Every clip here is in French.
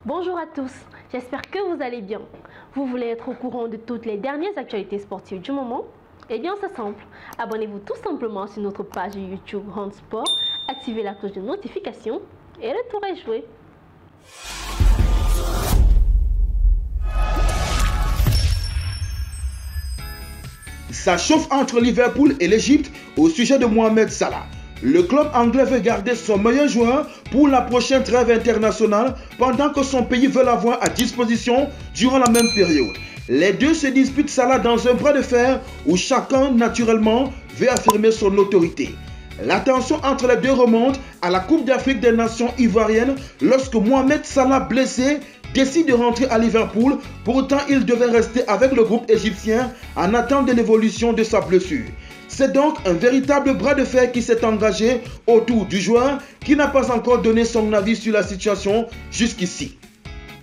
Bonjour à tous, j'espère que vous allez bien. Vous voulez être au courant de toutes les dernières actualités sportives du moment? Eh bien c'est simple, abonnez-vous tout simplement sur notre page YouTube Hand Sport, activez la cloche de notification et le tour est joué. Ça chauffe entre Liverpool et l'Égypte au sujet de Mohamed Salah. Le club anglais veut garder son meilleur joueur pour la prochaine trêve internationale pendant que son pays veut l'avoir à disposition durant la même période. Les deux se disputent Salah dans un bras de fer où chacun naturellement veut affirmer son autorité. La tension entre les deux remonte à la Coupe d'Afrique des Nations ivoirienne lorsque Mohamed Salah, blessé, décide de rentrer à Liverpool. Pourtant, il devait rester avec le groupe égyptien en attente de l'évolution de sa blessure. C'est donc un véritable bras de fer qui s'est engagé autour du joueur qui n'a pas encore donné son avis sur la situation jusqu'ici.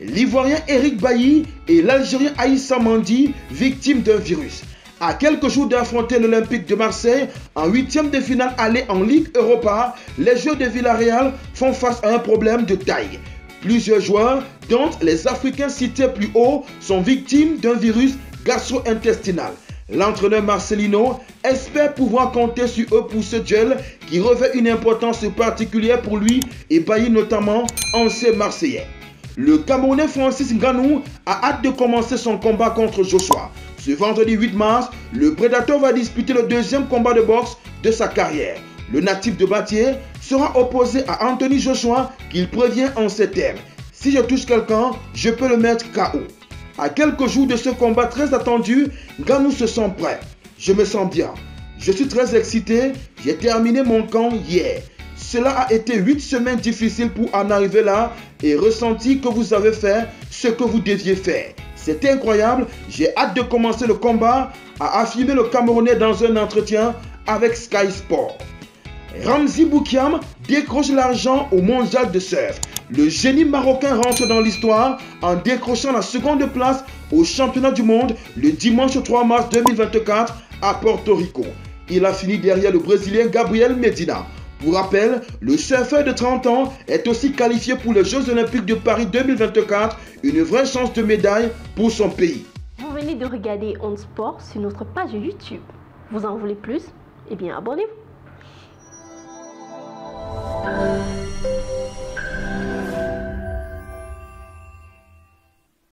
L'Ivoirien Eric Bailly et l'Algérien Aïssa Mandi, victimes d'un virus. À quelques jours d'affronter l'Olympique de Marseille en huitième de finale aller en Ligue Europa, les joueurs de Villarreal font face à un problème de taille. Plusieurs joueurs, dont les Africains cités plus haut, sont victimes d'un virus gastro-intestinal. L'entraîneur Marcelino espère pouvoir compter sur eux pour ce duel qui revêt une importance particulière pour lui et Bailly notamment, ancien Marseillais. Le Camerounais Francis Ngannou a hâte de commencer son combat contre Joshua. Ce vendredi 8 mars, le Prédateur va disputer le deuxième combat de boxe de sa carrière. Le natif de Batier sera opposé à Anthony Joshua qu'il prévient en ces termes. Si je touche quelqu'un, je peux le mettre KO. À quelques jours de ce combat très attendu, Ngannou se sent prêt. Je me sens bien. Je suis très excité. J'ai terminé mon camp hier. Cela a été 8 semaines difficiles pour en arriver là et ressentir que vous avez fait ce que vous deviez faire. C'est incroyable. J'ai hâte de commencer le combat, a affirmé le Camerounais dans un entretien avec Sky Sport. Ramzi Boukiam décroche l'argent au mondial de surf. Le génie marocain rentre dans l'histoire en décrochant la seconde place au championnat du monde le dimanche 3 mars 2024 à Porto Rico. Il a fini derrière le Brésilien Gabriel Medina. Pour rappel, le surfeur de 30 ans est aussi qualifié pour les Jeux Olympiques de Paris 2024, une vraie chance de médaille pour son pays. Vous venez de regarder Hand Sport sur notre page YouTube. Vous en voulez plus? Eh bien abonnez-vous.